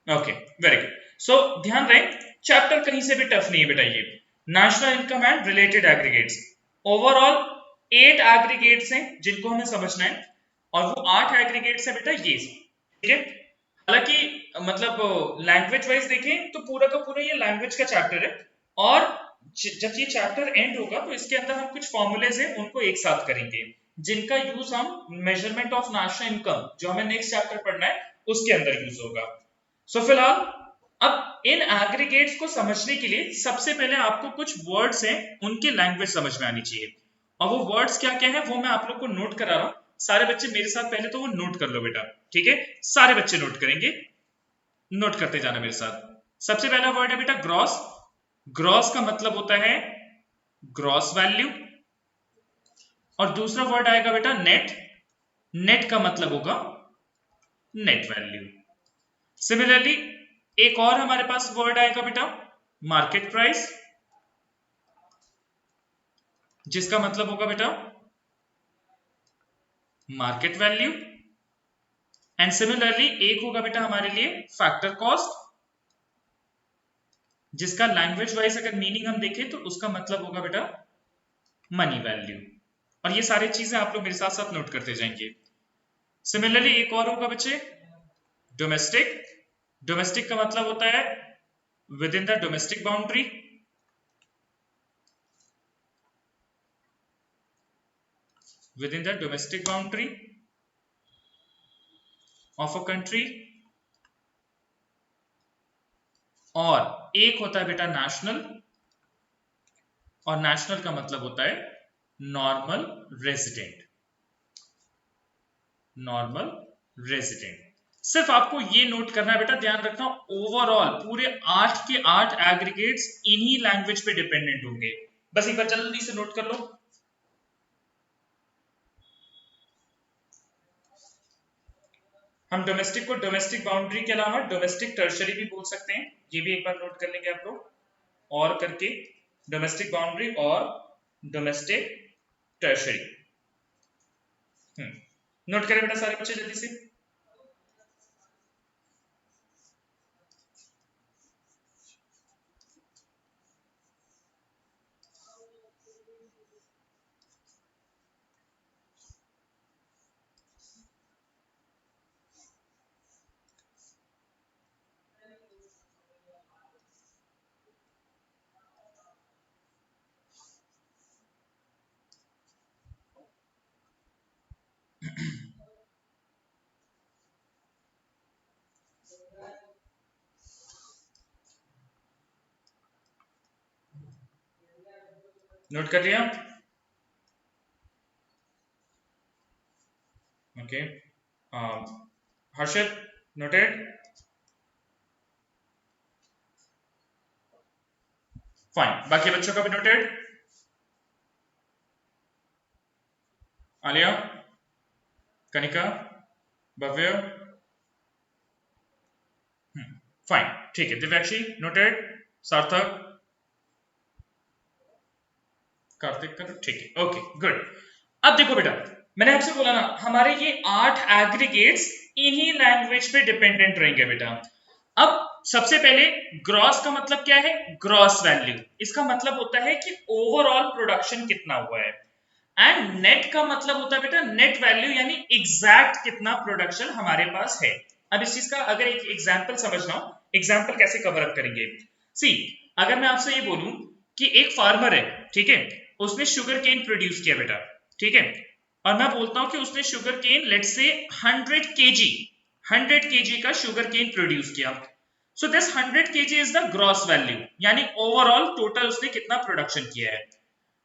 Okay, very good. सो ध्यान रहे, chapter कहीं से भी टफ नहीं है बेटा। ये national income and related aggregates, overall 8 aggregates हैं जिनको हमें समझना है, और वो 8 एग्रीगेट्स है बेटा ये, ठीक है। हालांकि मतलब लैंग्वेज वाइज देखें तो पूरा का पूरा ये लैंग्वेज का चैप्टर है, और जब ये चैप्टर एंड होगा तो इसके अंदर हम कुछ फॉर्मूलेज हैं उनको एक साथ करेंगे, जिनका यूज हम मेजरमेंट ऑफ नेशनल इनकम जो हमें नेक्स्ट चैप्टर पढ़ना है उसके अंदर यूज होगा। सो फिलहाल अब इन एग्रीगेट्स को समझने के लिए सबसे पहले आपको कुछ वर्ड्स हैं उनकी लैंग्वेज समझ में आनी चाहिए, और वो वर्ड्स क्या क्या है वो मैं आप लोग को नोट करा रहा हूं। सारे बच्चे मेरे साथ पहले तो वो नोट कर लो बेटा, ठीक है। सारे बच्चे नोट करेंगे, नोट करते जाना मेरे साथ। सबसे पहला वर्ड है बेटा ग्रॉस। ग्रॉस का मतलब होता है ग्रॉस वैल्यू, और दूसरा वर्ड आएगा बेटा नेट। नेट का मतलब होगा नेट वैल्यू। सिमिलरली एक और हमारे पास वर्ड आएगा बेटा मार्केट प्राइस, जिसका मतलब होगा बेटा मार्केट वैल्यू। एंड सिमिलरली एक होगा बेटा हमारे लिए फैक्टर कॉस्ट, जिसका लैंग्वेज वाइज अगर मीनिंग हम देखें तो उसका मतलब होगा बेटा मनी वैल्यू। और ये सारी चीजें आप लोग मेरे साथ साथ नोट करते जाएंगे। सिमिलरली एक और होगा बच्चे डोमेस्टिक। डोमेस्टिक का मतलब होता है with in the domestic boundary. With in the domestic boundary of a country. और एक होता है बेटा नेशनल, और नेशनल का मतलब होता है नॉर्मल रेजिडेंट। Normal resident. सिर्फ आपको ये नोट करना है बेटा, ध्यान रखना ओवरऑल पूरे 8 के 8 एग्रीगेट्स इन्हीं लैंग्वेज पे डिपेंडेंट होंगे। बस एक बार जल्दी से नोट कर लो। हम डोमेस्टिक को डोमेस्टिक बाउंड्री के अलावा डोमेस्टिक टर्शरी भी बोल सकते हैं, ये भी एक बार नोट कर लेंगे आप लोग, और करके डोमेस्टिक बाउंड्री और डोमेस्टिक टर्शरी। नोट करें बेटा सारे बच्चे जल्दी से। नोट कर लिया? Okay, Harshad noted? फाइन, बाकी बच्चों का भी नोटेड? आलिया, कनिका, भव्य, फाइन, ठीक है। दिव्याक्षी नोटेड, सार्थक, कार्तिक का, ठीक है, ओके गुड। अब देखो बेटा, मैंने आपसे बोला ना हमारे ये 8 एग्रीगेट्स इन्हीं लैंग्वेज पे डिपेंडेंट रहेंगे बेटा। अब सबसे पहले ग्रॉस का मतलब क्या है? Gross value. इसका मतलब होता है कि ओवरऑल प्रोडक्शन कितना हुआ है। एंड नेट का मतलब होता है बेटा नेट वैल्यू, यानी एग्जैक्ट कितना प्रोडक्शन हमारे पास है। अब इस चीज का अगर एक एग्जांपल समझना हो, एग्जांपल कैसे कवर अप करेंगे? सी, अगर मैं आपसे ये बोलूं कि एक फार्मर है, ठीक है, उसने शुगर केन प्रोड्यूस किया बेटा, ठीक है, और मैं बोलता हूं कि उसने sugar cane let's say 100 KG का शुगर केन प्रोड्यूस किया। So this 100 KG is the gross value, यानी ओवरऑल टोटल उसने कितना प्रोडक्शन किया है।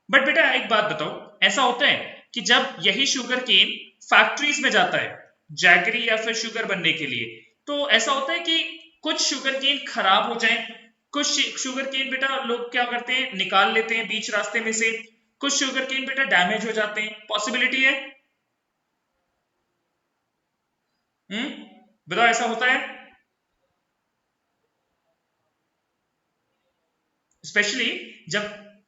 बट बेटा एक बात बताओ, ऐसा होता है कि जब यही शुगर केन फैक्ट्रीज में जाता है जैगरी या फिर शुगर बनने के लिए, तो ऐसा होता है कि कुछ शुगर केन खराब हो जाए, कुछ शुगर केन बेटा लोग क्या करते हैं निकाल लेते हैं बीच रास्ते में से, कुछ शुगर केन बेटा डैमेज हो जाते हैं, पॉसिबिलिटी है? बताओ, ऐसा होता है? स्पेशली जब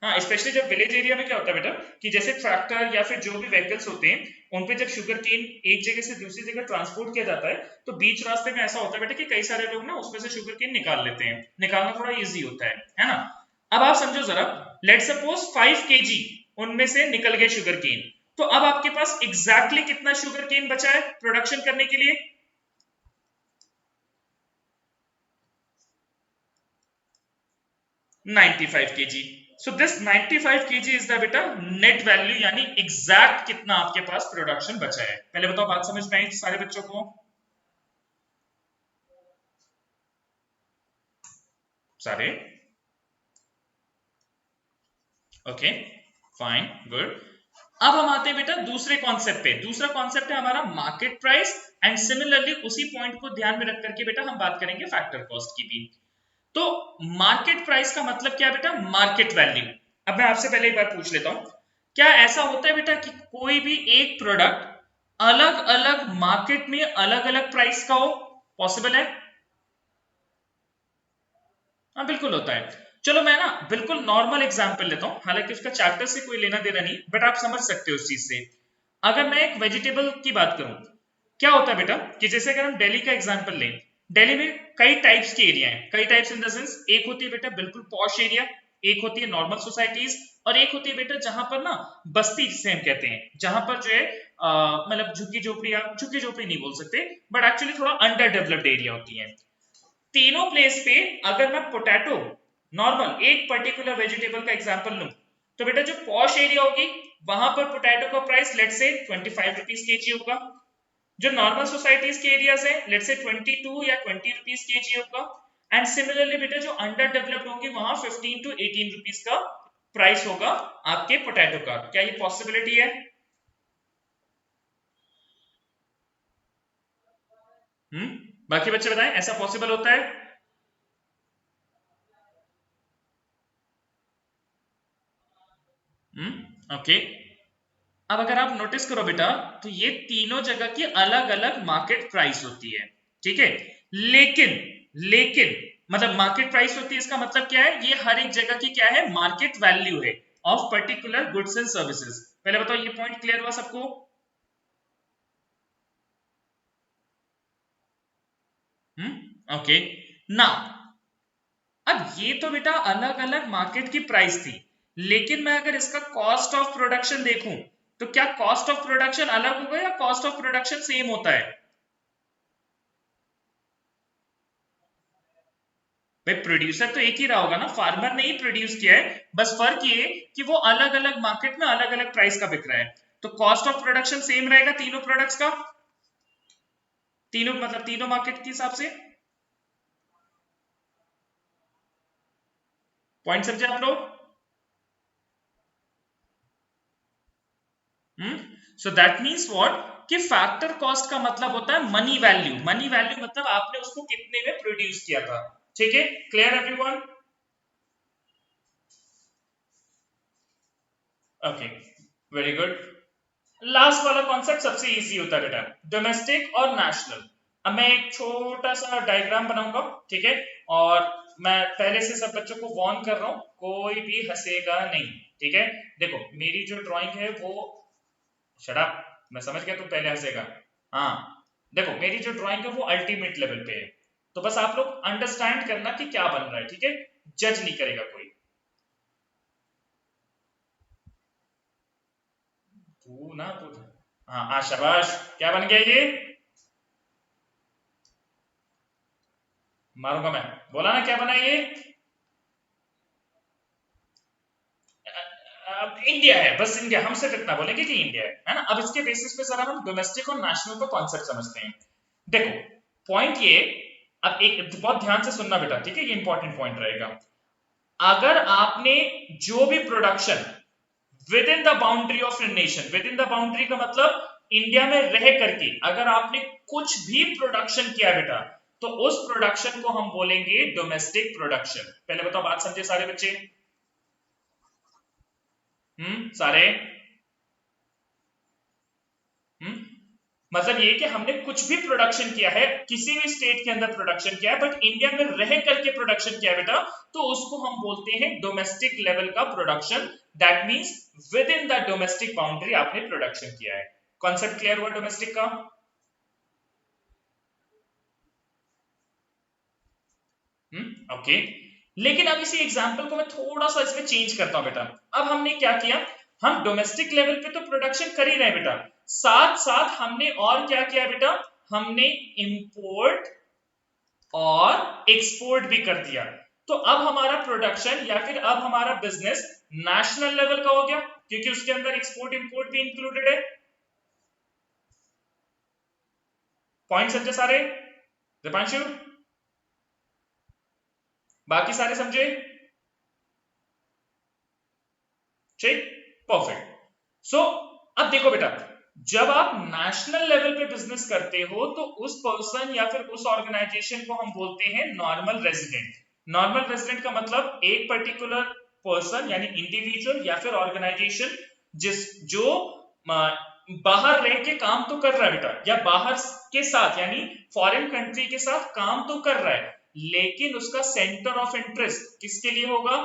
हाँ, स्पेशली जब विलेज एरिया में क्या होता है बेटा कि जैसे ट्रैक्टर या फिर जो भी व्हीकल्स होते हैं उन पे जब शुगर केन एक जगह से दूसरी जगह ट्रांसपोर्ट किया जाता है तो बीच रास्ते में ऐसा होता है बेटा कि कई सारे लोग ना उसमें से शुगर केन निकाल लेते हैं, निकालना थोड़ा इजी होता है ना। अब आप समझो जरा, लेट सपोज 5 kg उनमें से निकल गए शुगर केन, तो अब आपके पास एग्जैक्टली कितना शुगर केन बचा है प्रोडक्शन करने के लिए? 95 kg। So this 95 kg is the बेटा नेट वैल्यू, यानी एग्जैक्ट कितना आपके पास प्रोडक्शन बचा है। पहले बताओ बात समझ में आई सारे बच्चों को? सारे ओके, फाइन, गुड। अब हम आते हैं बेटा दूसरे कॉन्सेप्ट पे। दूसरा कॉन्सेप्ट है हमारा मार्केट प्राइस, एंड सिमिलरली उसी पॉइंट को ध्यान में रख करके बेटा हम बात करेंगे फैक्टर कॉस्ट की भी। तो मार्केट प्राइस का मतलब क्या है बेटा? Market value. अब मैं आपसे पहले एक बार पूछ लेता हूं, क्या ऐसा होता है बेटा कि कोई भी एक प्रोडक्ट अलग अलग मार्केट में अलग अलग प्राइस का हो? पॉसिबल है? हाँ बिल्कुल होता है। चलो मैं ना बिल्कुल नॉर्मल एग्जांपल लेता हूं, हालांकि उसका चैप्टर से कोई लेना देना नहीं, बट आप समझ सकते हो उस चीज से। अगर मैं एक वेजिटेबल की बात करूं, क्या होता है बेटा कि जैसे अगर हम दिल्ली का एग्जांपल लें, दिल्ली में कई टाइप्स के एरिया हैं। कई टाइप्स इन द सेंस, एक होती है बेटा बिल्कुल पॉश एरिया, एक होती है नॉर्मल सोसाइटीज, और एक होती है बेटा जहां पर ना बस्ती जिसे हम कहते हैं, जहां पर जो है मतलब झुग्गी झोपड़ियां, झुग्गी झोपड़ी नहीं बोल सकते बट एक्चुअली थोड़ा अंडर डेवलप्ड एरिया होती है। तीनों प्लेस पे अगर मैं पोटैटो, नॉर्मल एक पर्टिकुलर वेजिटेबल का एग्जांपल लूं, तो बेटा जो पॉश एरिया होगी वहां पर पोटैटो का प्राइस लेट से 25 रुपीज केजी होगा। जो नॉर्मल सोसाइटीज के एरियाज है लेट से 22 या 20 रुपीज केजी होगा। एंड सिमिलरली बेटा जो अंडर डेवलप्ड होंगे वहां 15 टू 18 रुपीज का प्राइस होगा आपके पोटैटो का। क्या ये पॉसिबिलिटी है? बाकी बच्चे बताएं, ऐसा पॉसिबल होता है? ओके। अब अगर आप नोटिस करो बेटा, तो ये तीनों जगह की अलग अलग मार्केट प्राइस होती है, ठीक है। लेकिन लेकिन मतलब मार्केट प्राइस होती है, इसका मतलब क्या है? ये हर एक जगह की क्या है? मार्केट वैल्यू है of particular goods and services. पहले बताओ ये पॉइंट क्लियर हुआ सबको? ओके। नाउ अब ये तो बेटा अलग अलग मार्केट की प्राइस थी, लेकिन मैं अगर इसका कॉस्ट ऑफ प्रोडक्शन देखूं, तो क्या कॉस्ट ऑफ प्रोडक्शन अलग होगा या कॉस्ट ऑफ प्रोडक्शन सेम होता है? भाई प्रोड्यूसर तो एक ही रहा होगा ना, फार्मर ने ही प्रोड्यूस किया है, बस फर्क ये कि वो अलग अलग मार्केट में अलग अलग प्राइस का बिक रहा है। तो कॉस्ट ऑफ प्रोडक्शन सेम रहेगा तीनों प्रोडक्ट्स का, तीनों मतलब तीनों मार्केट के हिसाब से। पॉइंट समझे आप लोग? सो दैट मीन्स व्हाट, कि फैक्टर कॉस्ट का मतलब होता है मनी वैल्यू। मनी वैल्यू मतलब आपने उसको कितने में प्रोड्यूस किया था। ठीक है, clear everyone? Okay, very good. Last वाला कॉन्सेप्ट सबसे इजी होता है बेटा, डोमेस्टिक और नेशनल। अब मैं एक छोटा सा डायग्राम बनाऊंगा, ठीक है, और मैं पहले से सब बच्चों को वार्न कर रहा हूं, कोई भी हंसेगा नहीं, ठीक है। देखो मेरी जो ड्राइंग है वो, शट अप, मैं समझ गया तुम पहले हंसेगा। हाँ, देखो मेरी जो ड्राइंग है वो अल्टीमेट लेवल पे है, तो बस आप लोग अंडरस्टैंड करना कि क्या बन रहा है, ठीक है। जज नहीं करेगा कोई। तू ना तू, हाँ हाँ शाबाश, क्या बन गया ये? मारूंगा मैं, बोला ना क्या बना ये? इंडिया है, बस इंडिया, हम सिर्फ इतना बोलेंगे कि इंडिया है ना। अब इसके बेसिस पे जरा हम डोमेस्टिक और नेशनल का कॉन्सेप्ट समझते हैं। देखो पॉइंट ये, अब एक बहुत ध्यान से सुनना बेटा, ठीक है, ये इंपॉर्टेंट पॉइंट रहेगा। अगर आपने जो भी production with in the boundary of nation, with in the boundary का मतलब इंडिया में रह करके अगर आपने कुछ भी प्रोडक्शन किया बेटा, तो उस प्रोडक्शन को हम बोलेंगे डोमेस्टिक प्रोडक्शन। पहले बताओ बात समझे सारे बच्चे? सारे। हम्म मतलब ये कि हमने कुछ भी प्रोडक्शन किया है, किसी भी स्टेट के अंदर प्रोडक्शन किया है, बट इंडिया में रह करके प्रोडक्शन किया है बेटा, तो उसको हम बोलते हैं डोमेस्टिक लेवल का production. That means with in the domestic boundary आपने प्रोडक्शन किया है। कॉन्सेप्ट क्लियर हुआ डोमेस्टिक का? ओके। लेकिन अब इसी एग्जांपल को मैं थोड़ा सा इसमें चेंज करता हूं बेटा। अब हमने क्या किया, हम डोमेस्टिक लेवल पे तो प्रोडक्शन कर ही रहे हैं बेटा, साथ साथ हमने और क्या किया बेटा, हमने इंपोर्ट और एक्सपोर्ट भी कर दिया। तो अब हमारा प्रोडक्शन या फिर अब हमारा बिजनेस नेशनल लेवल का हो गया, क्योंकि उसके अंदर एक्सपोर्ट इंपोर्ट भी इंक्लूडेड है। पॉइंट समझे सारे दीपांशु? बाकी सारे समझे? ठीक, परफेक्ट। सो अब देखो बेटा, जब आप नेशनल लेवल पे बिजनेस करते हो तो उस पर्सन या फिर उस ऑर्गेनाइजेशन को हम बोलते हैं नॉर्मल रेजिडेंट। नॉर्मल रेजिडेंट का मतलब एक पर्टिकुलर पर्सन यानी इंडिविजुअल या फिर ऑर्गेनाइजेशन जिस जो बाहर रह के काम तो कर रहा है बेटा, या बाहर के साथ यानी फॉरेन कंट्री के साथ काम तो कर रहा है, लेकिन उसका सेंटर ऑफ इंटरेस्ट किसके लिए होगा?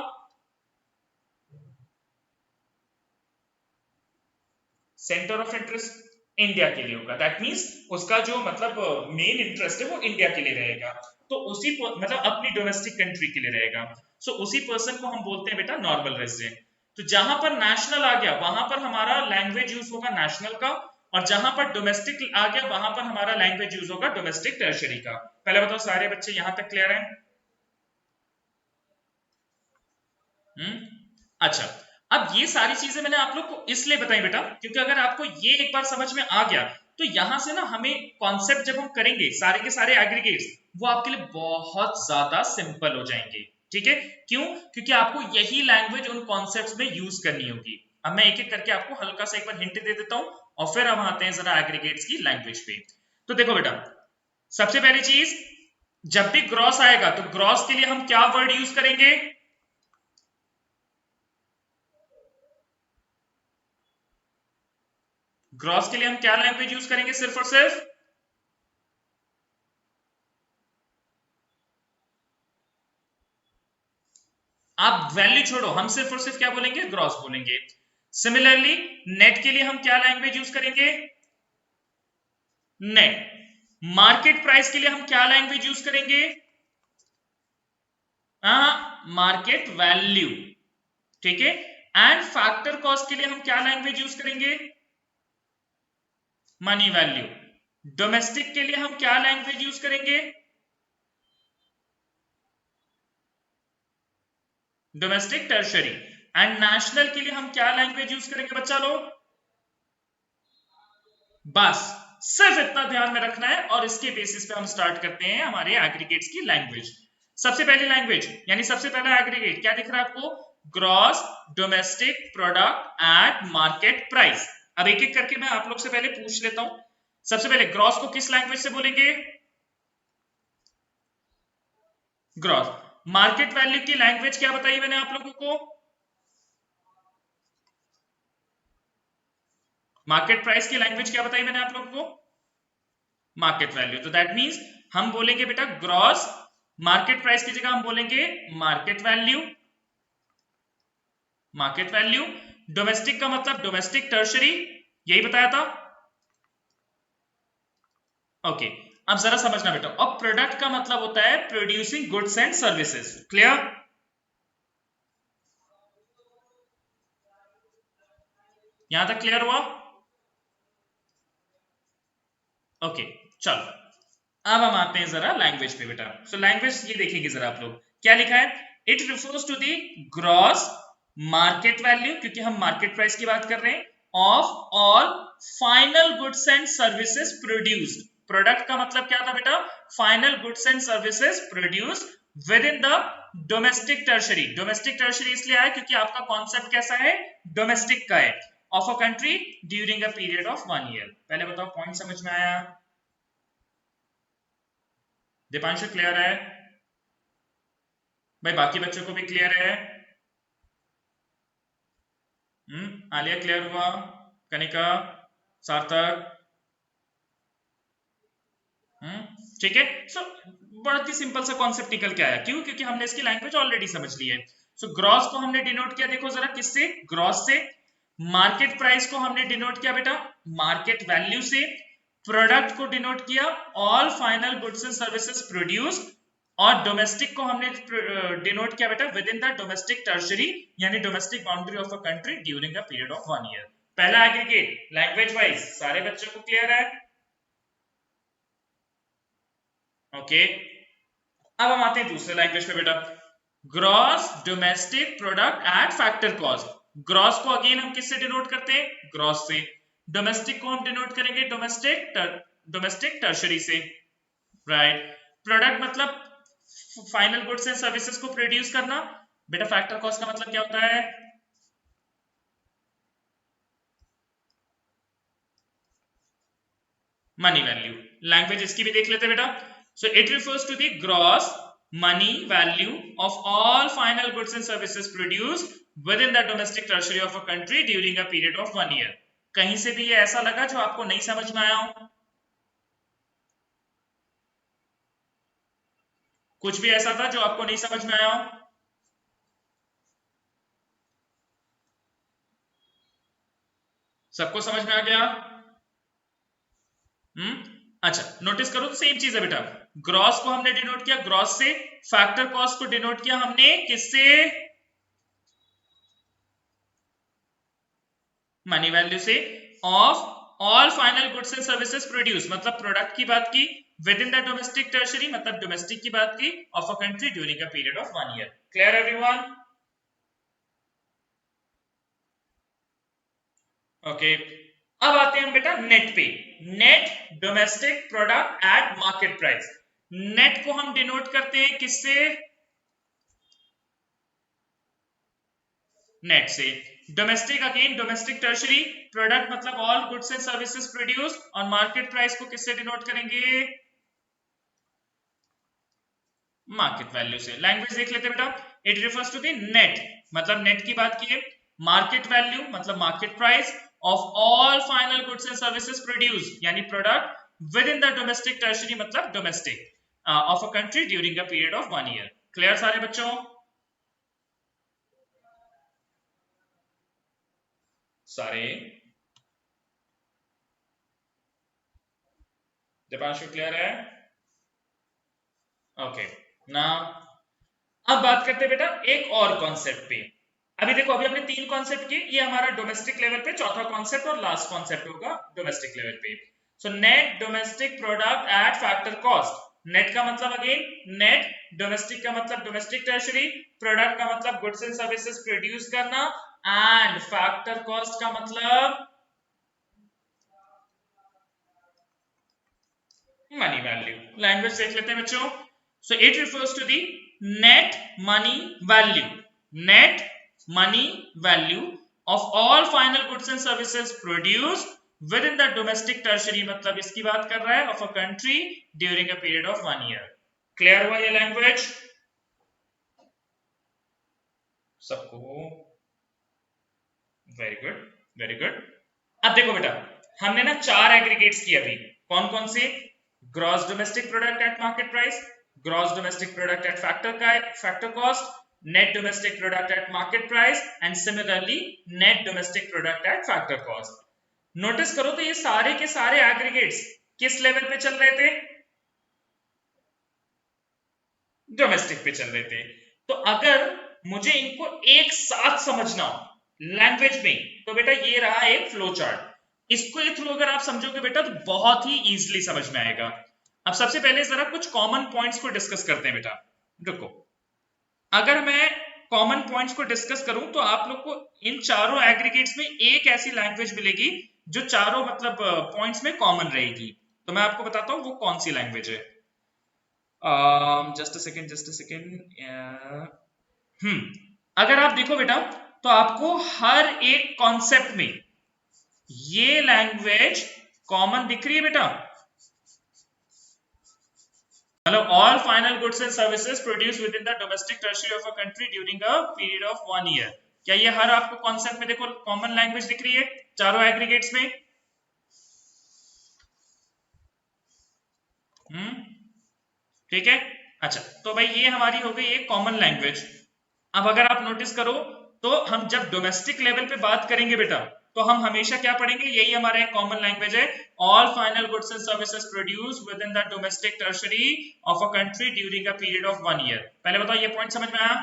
सेंटर ऑफ इंटरेस्ट इंडिया के लिए होगा। दैट मींस उसका जो मतलब मेन इंटरेस्ट है वो इंडिया के लिए रहेगा, तो उसी मतलब अपनी डोमेस्टिक कंट्री के लिए रहेगा। सो उसी पर्सन को हम बोलते हैं बेटा नॉर्मल रेजिडेंट। तो जहां पर नेशनल आ गया वहां पर हमारा लैंग्वेज यूज होगा नेशनल का, और जहां पर डोमेस्टिक आ गया वहां पर हमारा लैंग्वेज यूज होगा डोमेस्टिक टर्शरी का। पहले बताओ सारे बच्चे यहां तक क्लियर है? अच्छा। अब ये सारी चीजें मैंने आप लोग को इसलिए बताई बेटा, क्योंकि अगर आपको ये एक बार समझ में आ गया तो यहां से ना हमें कॉन्सेप्ट जब हम करेंगे सारे के सारे एग्रीगेट्स, वो आपके लिए बहुत ज्यादा सिंपल हो जाएंगे। ठीक है? क्यों? क्योंकि आपको यही लैंग्वेज उन कॉन्सेप्ट्स में यूज करनी होगी। अब मैं एक एक करके आपको हल्का सा एक बार हिंट दे देता हूं, और फिर हम आते हैं जरा एग्रीगेट्स की लैंग्वेज पे। तो देखो बेटा, सबसे पहली चीज, जब भी ग्रॉस आएगा तो ग्रॉस के लिए हम क्या वर्ड यूज करेंगे? ग्रॉस के लिए हम क्या लैंग्वेज यूज करेंगे सिर्फ और सिर्फ? आप वैल्यू छोड़ो, हम सिर्फ और सिर्फ क्या बोलेंगे? ग्रॉस बोलेंगे। सिमिलरली नेट के लिए हम क्या लैंग्वेज यूज करेंगे? नेट। मार्केट प्राइस के लिए हम क्या लैंग्वेज यूज करेंगे? Market value. ठीक है? एंड फैक्टर कॉस्ट के लिए हम क्या लैंग्वेज यूज करेंगे? Money value. डोमेस्टिक के लिए हम क्या लैंग्वेज यूज करेंगे? Domestic tertiary. एंड नेशनल के लिए हम क्या लैंग्वेज यूज करेंगे बच्चा लोग? बस सिर्फ इतना ध्यान में रखना है, और इसके बेसिस पे हम स्टार्ट करते हैं हमारे एग्रीगेट्स की लैंग्वेज। सबसे पहली लैंग्वेज यानी सबसे पहला एग्रीगेट क्या दिख रहा है आपको? Gross domestic product eight market price. अब एक एक करके मैं आप लोग से पहले पूछ लेता हूं, सबसे पहले ग्रॉस को किस लैंग्वेज से बोलेंगे? ग्रॉस। मार्केट वैल्यू की लैंग्वेज क्या बताई मैंने आप लोगों को? मार्केट प्राइस की लैंग्वेज क्या बताई मैंने आप लोगों को? Market value. तो दैट मींस हम बोलेंगे बेटा ग्रॉस, मार्केट प्राइस की जगह हम बोलेंगे market value. Market value. Domestic का मतलब डोमेस्टिक टर्शरी, यही बताया था। ओके। अब जरा समझना बेटा, अब प्रोडक्ट का मतलब होता है producing goods and services. Clear? यहां तक क्लियर हुआ? ओके, चलो अब हम आते हैं जरा लैंग्वेज पे बेटा। सो लैंग्वेज ये देखेंगे जरा आप लोग, क्या लिखा है? It refers to the gross market value, क्योंकि हम मार्केट प्राइस की बात कर रहे हैं, of all final goods and services produced. Product का मतलब क्या था बेटा? Final goods and services produced within the domestic territory. Domestic territory इसलिए आया क्योंकि आपका कॉन्सेप्ट कैसा है? डोमेस्टिक का है, of a country during a period of 1 year. पहले बताओ पॉइंट समझ में आया? दीपांशु क्लियर है? भाई बाकी बच्चों को भी क्लियर है? आलिया क्लियर हुआ? कनिका? सार्थक? ठीक है। सो बहुत ही सिंपल सा कॉन्सेप्ट निकल के आया, क्यों? क्योंकि हमने इसकी लैंग्वेज ऑलरेडी समझ ली है। सो ग्रॉस को हमने डिनोट किया, देखो जरा किससे, ग्रॉस से। मार्केट प्राइस को हमने डिनोट किया बेटा मार्केट वैल्यू से। प्रोडक्ट को डिनोट किया all final goods and services produce, और डोमेस्टिक को हमने डिनोट किया बेटा within the domestic territory यानी domestic boundary of a country during a period of 1 year. पहला एग्रीगेट लैंग्वेज वाइज सारे बच्चों को क्लियर है? ओके, अब हम आते हैं दूसरे लैंग्वेज पे बेटा, gross domestic product at factor cost. Gross को अगेन हम किससे डिनोट करते हैं, ग्रॉस से। डोमेस्टिक को हम डिनोट करेंगे डोमेस्टिक टर्शरी से, राइट। प्रोडक्ट मतलब फाइनल गुड्स एंड सर्विसेज को प्रोड्यूस करना, बेटा फैक्टर कॉस्ट का मतलब क्या होता है, मनी वैल्यू। लैंग्वेज इसकी भी देख लेते बेटा। So it refers to the gross money value of all final goods and services produced within the domestic territory of a country during a period of 1 year. कहीं से भी ये ऐसा लगा जो आपको नहीं समझ में आया हो? कुछ भी ऐसा था जो आपको नहीं समझ में आया हो? सबको समझ में आ गया? अच्छा, नोटिस करो तो सेम चीज है बेटा। ग्रॉस को हमने डिनोट किया ग्रॉस से, फैक्टर कॉस्ट को डिनोट किया हमने किससे, मनी वैल्यू से, of all final goods and services produce मतलब प्रोडक्ट की बात की, with in the domestic territory मतलब डोमेस्टिक की बात की, of a country during a period of 1 year. Clear everyone? Okay, अब आते हैं हम बेटा नेट पे। Net domestic product eight market price. Net को हम डिनोट करते हैं किससे, नेट से। Domestic again domestic tertiary, product मतलब all goods and services produce, और मार्केट प्राइस को किससे डिनोट करेंगे, मार्केट वैल्यू से। लैंग्वेज देख लेते हैं बेटा, it refers to the net मतलब नेट की बात की है, मार्केट वैल्यू मतलब market price of all final goods and services produce यानी product within the domestic territory मतलब domestic of a country during a period of 1 year. Clear सारे बच्चों? सारे दीपांशु क्लियर है? ओके, नाउ अब बात करते हैं बेटा एक और कॉन्सेप्ट पे। अभी देखो अभी हमने 3 कॉन्सेप्ट किए, ये हमारा डोमेस्टिक लेवल पे चौथा कॉन्सेप्ट और लास्ट कॉन्सेप्ट होगा डोमेस्टिक लेवल पे। So net domestic product at factor cost. Net का मतलब अगेन नेट, डोमेस्टिक का मतलब डोमेस्टिक टर्शरी, प्रोडक्ट का मतलब गुड्स एंड सर्विसेज प्रोड्यूस करना, एंड फैक्टर कॉस्ट का मतलब मनी वैल्यू। लैंग्वेज देख लेते हैं बच्चों। So it refers to the net money value, net money value of all final goods and services produce within the domestic territory मतलब इसकी बात कर रहा है of a country during a period of 1 year. Clear हुआ ये language सबको? Very good, very good. अब देखो बेटा हमने ना 4 एग्रीगेट्स किए अभी, कौन कौन से, gross domestic product eight market price, gross domestic product at factor cost, net domestic product eight market price, and similarly net domestic product at factor cost. Notice करो तो ये सारे के सारे एग्रीगेट्स किस लेवल पे चल रहे थे, डोमेस्टिक पे चल रहे थे। तो अगर मुझे इनको एक साथ समझना हो लैंग्वेज में तो बेटा ये रहा एक फ्लो चार्ट, इसको ये थ्रू अगर आप समझोगे बेटा तो बहुत ही इजीली समझ में आएगा। अब सबसे पहले जरा कुछ कॉमन पॉइंट्स को डिस्कस करते हैं बेटा। देखो अगर मैं कॉमन पॉइंट्स को डिस्कस करूं तो आप लोग को इन चारों एग्रीगेट्स में एक ऐसी लैंग्वेज मिलेगी जो चारों मतलब पॉइंट्स में कॉमन रहेगी। तो मैं आपको बताता हूं वो कौन सी लैंग्वेज है। Just a second. अगर आप देखो बेटा तो आपको हर एक कॉन्सेप्ट में ये लैंग्वेज कॉमन दिख रही है बेटा, मतलब all final goods and services produce within the domestic territory of a country during a period of 1 year. क्या ये हर आपको कॉन्सेप्ट में देखो कॉमन लैंग्वेज दिख रही है चारों एग्रीगेट्स में? ठीक है। अच्छा, तो भाई ये हमारी हो गई एक कॉमन लैंग्वेज। अब अगर आप नोटिस करो तो हम जब डोमेस्टिक लेवल पे बात करेंगे बेटा, तो हम हमेशा क्या पढ़ेंगे, यही हमारा एक कॉमन लैंग्वेज है, all final goods and services produce within the domestic territory of a country during a period of 1 year. पहले बताओ ये पॉइंट समझ में आया?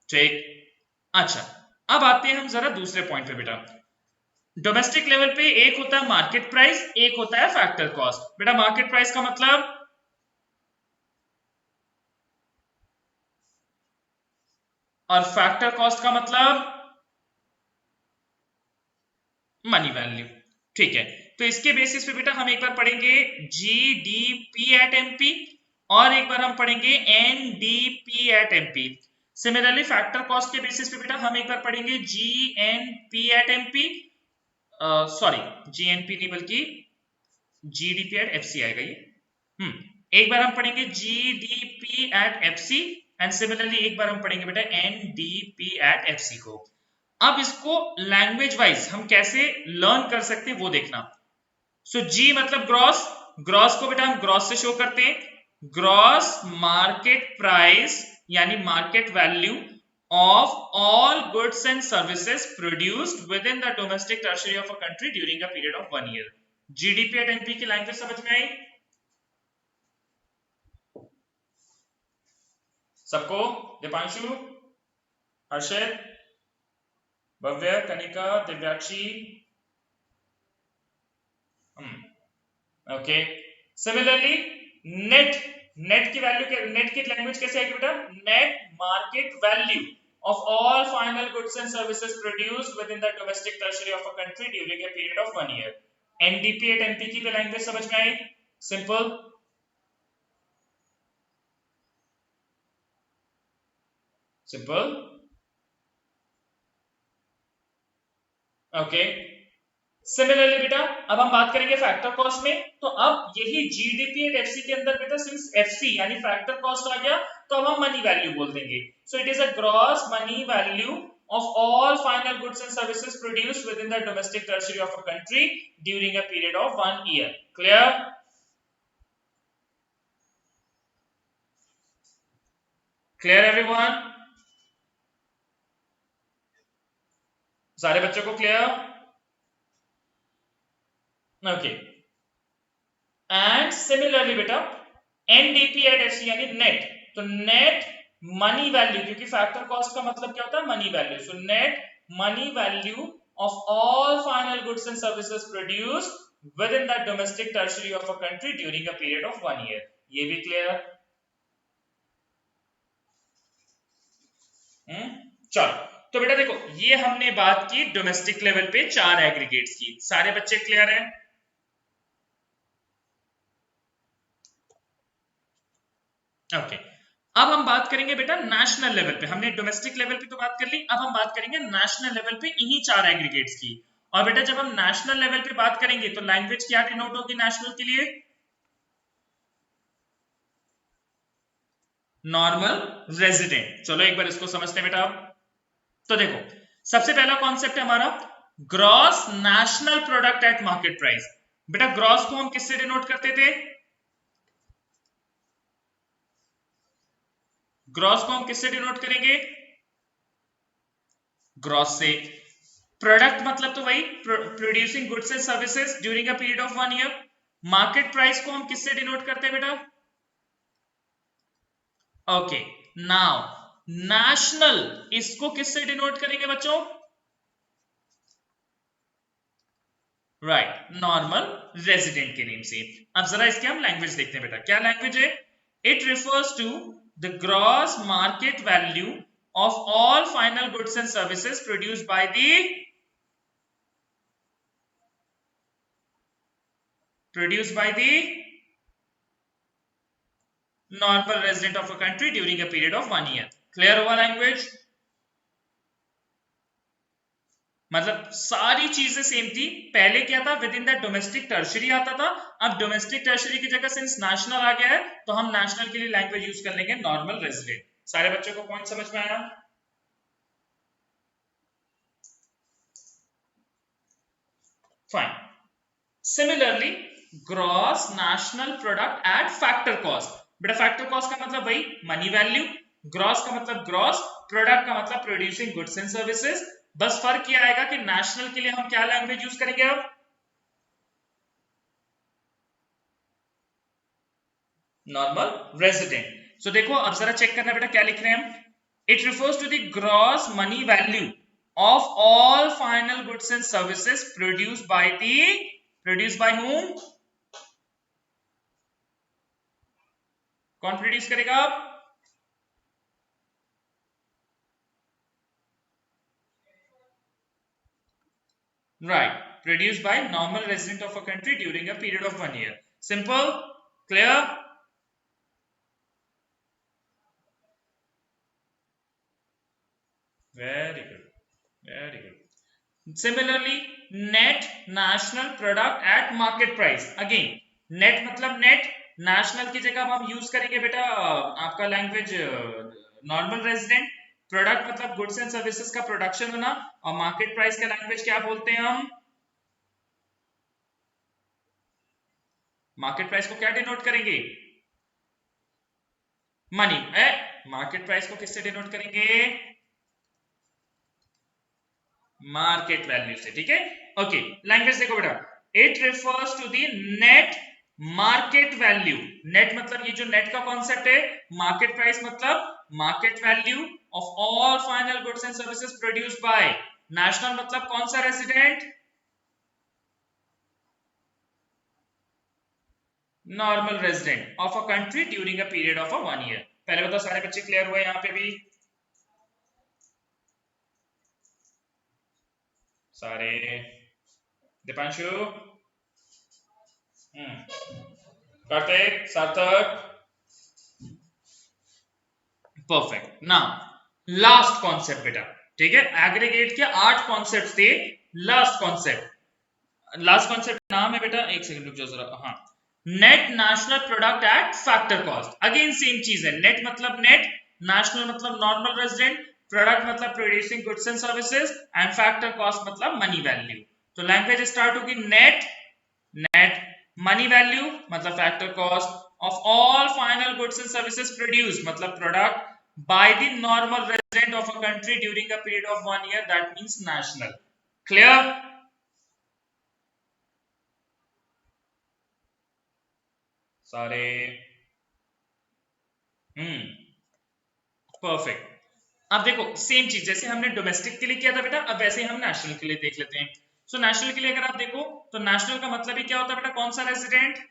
ठीक। अच्छा, अब आते हैं हम जरा दूसरे पॉइंट पे बेटा। डोमेस्टिक लेवल पे एक होता है मार्केट प्राइस, एक होता है फैक्टर कॉस्ट। बेटा मार्केट प्राइस का मतलब, और फैक्टर कॉस्ट का मतलब मनी वैल्यू। ठीक है, तो इसके बेसिस पे बेटा हम एक बार पढ़ेंगे जीडीपी एट एमपी, और एक बार हम पढ़ेंगे NDP at MP. Similarly factor cost के बेसिस पे बेटा हम एक बार पढ़ेंगे GNP at MP, sorry GNP नहीं बल्कि जीडीपी एट एफसी आएगा ये। एक बार हम पढ़ेंगे GDP at FC, and similarly एक बार हम पढ़ेंगे बेटा एनडीपी एट एफसी को। अब इसको लैंग्वेज वाइज हम कैसे लर्न कर सकते हैं वो देखना। सो जी मतलब ग्रॉस, ग्रॉस को बेटा हम ग्रॉस से शो करते हैं, ग्रॉस मार्केट प्राइस यानी market value of all goods and services produced within the domestic territory of a country during a period of 1 year. GDP at MP की language समझ में आई सबको? Deepanshu, Harshit, Bhavya, Kanika, Divyakshi, okay. Similarly net, net की value के, net की language कैसे आएगी बेटा? Net market value of all final goods and services produced within the domestic territory of a country during a period of 1 year. NDP at MP की language समझ में आई? Simple, simple, okay. सिमिलरली बेटा अब हम बात करेंगे factor cost में, तो अब यही जीडीपी एट एफसी के अंदर बेटा सिंस एफसी यानी फैक्टर कॉस्ट आ गया, तो अब हम मनी वैल्यू बोल देंगे। So it is a gross money value of all final goods and services produced within the domestic tertiary of a country during a period of 1 year. Clear? Clear everyone? सारे बच्चों को clear? Okay. And similarly बेटा NDP at FC यानी net, तो net money value, क्योंकि factor cost का मतलब क्या होता है? Money value. So net money value of all final goods and services produced within the domestic tertiary of a country during a period of 1 year. ये भी clear? चलो, तो बेटा देखो ये हमने बात की डोमेस्टिक लेवल पे 4 एग्रीगेट्स की। सारे बच्चे क्लियर हैं? ओके। अब हम बात करेंगे बेटा नेशनल लेवल पे। हमने डोमेस्टिक लेवल पे तो बात कर ली, अब हम बात करेंगे नेशनल लेवल पे इन्हीं 4 एग्रीगेट्स की। और बेटा जब हम नेशनल लेवल पे बात करेंगे तो लैंग्वेज क्या डिनोट होगी नेशनल के लिए? Normal resident. चलो एक बार इसको समझते हैं बेटा। तो देखो सबसे पहला कॉन्सेप्ट है हमारा gross national product eight market price. बेटा ग्रॉस को हम किससे डिनोट करते थे? ग्रॉस को हम किससे डिनोट करेंगे? ग्रॉस से। प्रोडक्ट मतलब तो वही producing goods and services during a period of 1 year. Market price को हम किससे डिनोट करते हैं बेटा? ओके। नाउ नेशनल, इसको किससे डिनोट करेंगे बच्चों? राइट, नॉर्मल रेजिडेंट के नेम से। अब जरा इसके हम लैंग्वेज देखते हैं बेटा, क्या लैंग्वेज है? It refers to the gross market value of all final goods and services produced by the normal resident of a country during a period of 1 year. Clear हुआ लैंग्वेज? मतलब सारी चीजें सेम थी। पहले क्या था? With in the domestic tertiary आता था, अब डोमेस्टिक टर्शरी की जगह सिंस नेशनल आ गया है तो हम नेशनल के लिए लैंग्वेज यूज कर लेंगे नॉर्मल रेजिडेंट। सारे बच्चों को पॉइंट समझ में आया? Fine. Similarly gross national product at factor cost. बेटा फैक्टर कॉस्ट का मतलब वही मनी वैल्यू, ग्रॉस का मतलब ग्रॉस, प्रोडक्ट का मतलब प्रोड्यूसिंग गुड्स एंड सर्विसेज। बस फर्क ये आएगा कि नेशनल के लिए हम क्या लैंग्वेज यूज करेंगे अब, नॉर्मल रेजिडेंट। सो देखो अब जरा चेक करना बेटा क्या लिख रहे हैं हम। It refers to the gross money value of all final goods and services produce by whom, कौन प्रोड्यूस करेगा अब, right, produced by normal resident of a country during a period of 1 year. Simple, clear? Very good, very good. Similarly, net national product at market price. Again, net मतलब net, national की जगह हम use करेंगे बेटा आपका language normal resident, product मतलब goods and services का production होना, और मार्केट प्राइस का लैंग्वेज क्या बोलते हैं हम, मार्केट प्राइस को क्या डिनोट करेंगे, मनी। मार्केट प्राइस को किससे डिनोट करेंगे, मार्केट वैल्यू से, ठीक है। ओके लैंग्वेज देखो बेटा, it refers to the net market value. Net मतलब ये जो नेट का कॉन्सेप्ट है, मार्केट प्राइस मतलब market value of all final goods and services produced by, national मतलब कौन सा resident, normal resident of a country during a period of a 1 year. पहले बताओ सारे बच्चे क्लियर हुए यहाँ पे भी, सारे, दीपांशु, कार्तिक, सार्थक, परफेक्ट। नाउ लास्ट कॉन्सेप्ट बेटा, ठीक है, एग्रीगेट के 8 कॉन्सेप्ट थे, लास्ट कॉन्सेप्ट नाम है बेटा, एक सेकंड रुक जाओ जरा, हाँ, net national product at factor cost. Again same चीज है, नेट मतलब नेट, नेशनल मतलब नॉर्मल रेजिडेंट, प्रोडक्ट मतलब producing goods and services, and factor cost मतलब मनी वैल्यू। तो लैंग्वेज स्टार्ट होगी नेट, नेट मनी वैल्यू मतलब factor cost of all final goods and services produced मतलब product by the normal resident of a country during a period of 1 year, that means national. Clear? सारे, perfect. अब देखो same चीज जैसे हमने domestic के लिए किया था बेटा, अब वैसे ही हम नेशनल के लिए देख लेते हैं। सो नेशनल के लिए अगर आप देखो तो नेशनल का मतलब ही क्या होता है बेटा, कौन सा रेजिडेंट,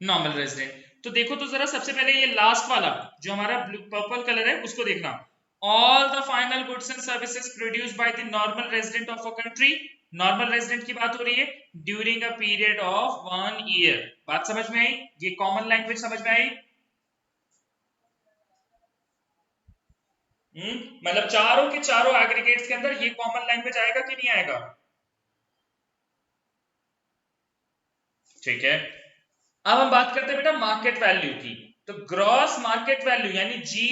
नॉर्मल रेजिडेंट। तो देखो तो जरा सबसे पहले ये लास्ट वाला जो हमारा ब्लू पर्पल कलर है उसको देखना, all the final goods and services produced by the normal resident of a country, normal resident की बात हो रही है, during a period of 1 year. बात समझ में आई, ये कॉमन लैंग्वेज समझ में आई, मतलब चारों के चारों एग्रीगेट्स के अंदर ये कॉमन लैंग्वेज आएगा कि नहीं आएगा, ठीक है। अब हम बात करते हैं बेटा मार्केट वैल्यू की। तो ग्रॉस मार्केट वैल्यू यानी G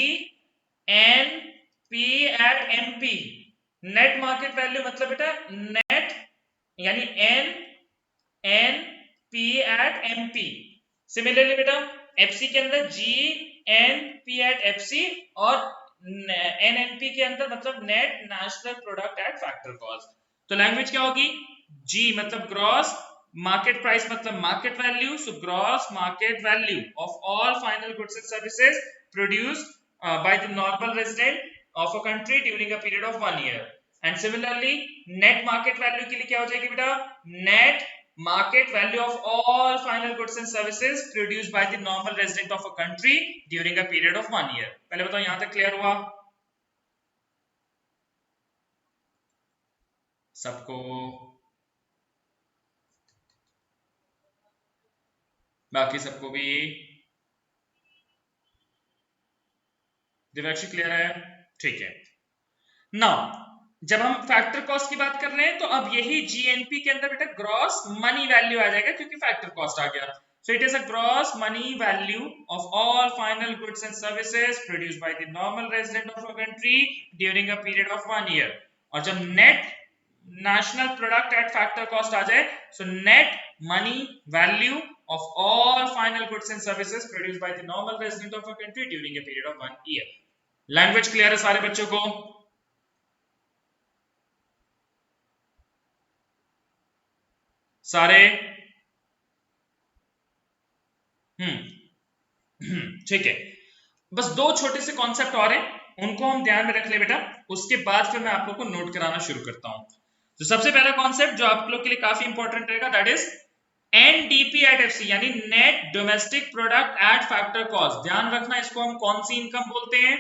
N P at M P, net market value मतलब बेटा नेट यानी N N P at M P. Similarly बेटा एफसी के अंदर G N P at FC और एन एन पी के अंदर मतलब net national product at factor cost. तो लैंग्वेज क्या होगी, जी मतलब ग्रॉस, मार्केट प्राइस मतलब market value, so gross market value of all final goods and services produced by the normal resident of a country during a period of 1 year. And similarly net market value के लिए क्या हो जाएगी बेटा, net market value of all final goods and services produced by the normal resident of a country during a period of 1 year. पहले बताओ यहां तक क्लियर हुआ सबको, बाकी सबको भी, दिव्याक्षी क्लियर है, ठीक है। नाउ जब हम फैक्टर कॉस्ट की बात कर रहे हैं तो अब यही जीएनपी के अंदर बेटा ग्रॉस मनी वैल्यू आ जाएगा क्योंकि फैक्टर कॉस्ट आ गया। So it is a gross money value of all final goods and services produced by the normal resident of a country during a period of 1 year. और जब net national product at factor cost आ जाए, so net money value of all final goods and services produced by the normal resident of a country during a period of 1 year. Language clear है सारे बच्चों को? सारे ठीक है। बस दो छोटे से कॉन्सेप्ट और हैं, उनको हम ध्यान में रख ले बेटा, उसके बाद फिर मैं आप लोग को नोट कराना शुरू करता हूं। तो सबसे पहला कॉन्सेप्ट जो आप लोग के लिए काफी इंपॉर्टेंट रहेगा, that is NDP at FC, यानी net domestic product at factor cost. ध्यान रखना, इसको हम कौन सी इनकम बोलते हैं?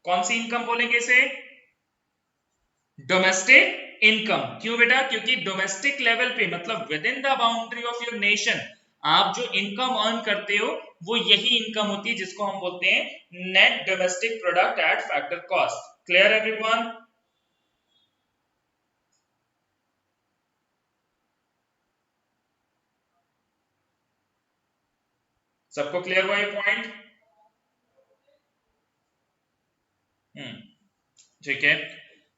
कौन सी इनकम बोलेंगे इसे? Domestic income. क्यों बेटा? क्योंकि डोमेस्टिक लेवल पे मतलब with in the boundary of your nation आप जो इनकम अर्न करते हो वो यही इनकम होती है जिसको हम बोलते हैं net domestic product at factor cost. Clear everyone? सबको क्लियर हुआ ये पॉइंट? ठीक है।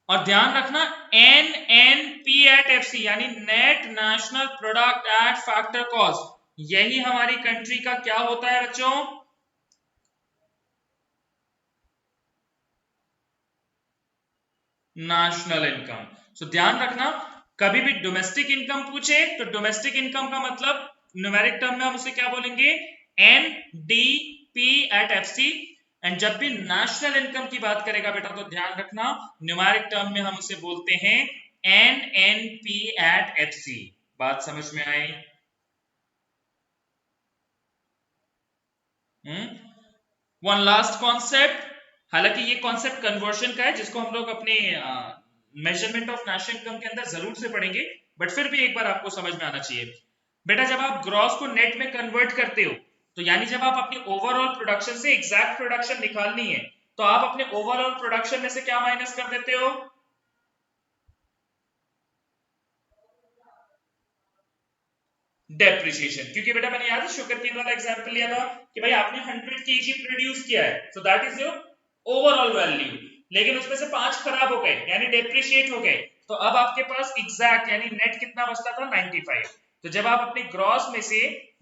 और ध्यान रखना एनएनपी एट एफसी यानी net national product at factor cost, यही हमारी कंट्री का क्या होता है बच्चों? National income. सो ध्यान रखना, कभी भी डोमेस्टिक इनकम पूछे तो डोमेस्टिक इनकम का मतलब न्यूमेरिक टर्म में हम उसे क्या बोलेंगे? NDP at FC. एंड जब भी नेशनल इनकम की बात करेगा बेटा तो ध्यान रखना न्यूमेरिक टर्म में हम उसे बोलते हैं एनएनपी एट एफसी। बात समझ में आई? वन लास्ट कॉन्सेप्ट, हालांकि ये कॉन्सेप्ट कन्वर्शन का है जिसको हम लोग अपने मेजरमेंट ऑफ नेशनल इनकम के अंदर जरूर से पढ़ेंगे, बट फिर भी एक बार आपको समझ में आना चाहिए। बेटा जब आप ग्रॉस को नेट में कन्वर्ट करते हो तो यानी जब आप अपनी ओवरऑल प्रोडक्शन से एग्जैक्ट प्रोडक्शन निकालनी है तो आप अपने ओवरऑल प्रोडक्शन में से क्या माइनस कर देते हो? डेप्रिसिएशन। क्योंकि बेटा मैंने याद है शुगर केन वाला एग्जांपल लिया था कि भाई आपने 100 केजी प्रोड्यूस किया है, so that is your overall value, लेकिन उसमें से 5 खराब हो गए यानी डेप्रिशिएट हो गए, तो अब आपके पास एग्जैक्ट यानी नेट कितना बचता था? 95। तो जब आप अपने ग्रॉस में से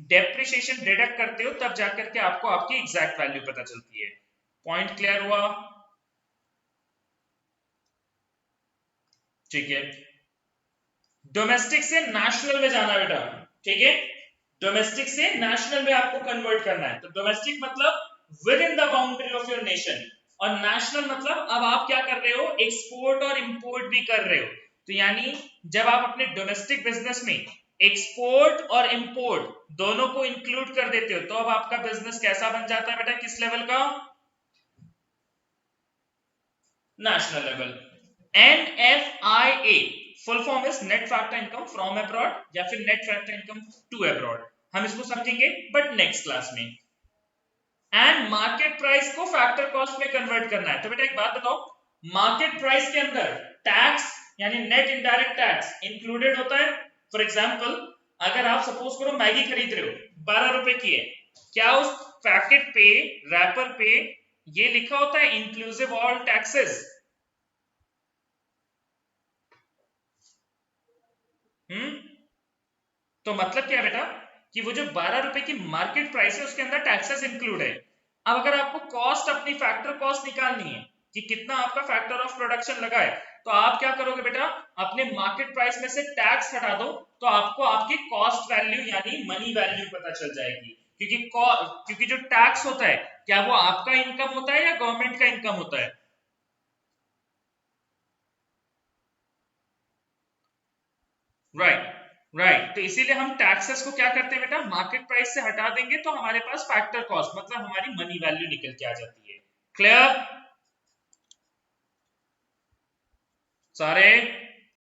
डेप्रिसिएशन डिडक्ट करते हो तब जाकर के आपको आपकी एग्जैक्ट वैल्यू पता चलती है। पॉइंट क्लियर हुआ? ठीक है। डोमेस्टिक से नेशनल में जाना बेटा, ठीक है? डोमेस्टिक से नेशनल में आपको कन्वर्ट करना है। तो डोमेस्टिक मतलब with in the boundary of your nation, और नेशनल मतलब अब आप क्या कर रहे हो? एक्सपोर्ट और इंपोर्ट भी कर रहे हो। तो यानी जब आप अपने डोमेस्टिक बिजनेस में एक्सपोर्ट और इंपोर्ट दोनों को इंक्लूड कर देते हो तो अब आपका बिजनेस कैसा बन जाता है बेटा? किस लेवल का? National level. NFIA full form is net factor income from abroad या फिर net factor income to abroad. हम इसको समझेंगे बट नेक्स्ट क्लास में। एंड मार्केट प्राइस को फैक्टर कॉस्ट में कन्वर्ट करना है। तो बेटा एक बात बताओ, मार्केट प्राइस के अंदर टैक्स यानी नेट इनडायरेक्ट टैक्स इंक्लूडेड होता है। फॉर एग्जांपल अगर आप सपोज करो मैगी खरीद रहे हो, 12 रुपए की है, क्या उस पैकेट पे रैपर पे ये लिखा होता है इंक्लूसिव ऑल टैक्सेस? तो मतलब क्या है बेटा कि वो जो 12 रुपए की मार्केट प्राइस है उसके अंदर टैक्सेस इंक्लूड है। अब अगर आपको कॉस्ट अपनी फैक्टर कॉस्ट निकालनी है कि कितना आपका फैक्टर ऑफ प्रोडक्शन लगा है, तो आप क्या करोगे बेटा? अपने मार्केट प्राइस में से टैक्स हटा दो तो आपको आपकी कॉस्ट वैल्यू यानी मनी वैल्यू पता चल जाएगी। क्योंकि जो टैक्स होता है क्या वो आपका इनकम होता है या गवर्नमेंट का इनकम होता है? राइट। तो इसीलिए हम टैक्सेस को क्या करते हैं बेटा? मार्केट प्राइस से हटा देंगे तो हमारे पास फैक्टर कॉस्ट मतलब हमारी मनी वैल्यू निकल के आ जाती है। क्लियर सारे?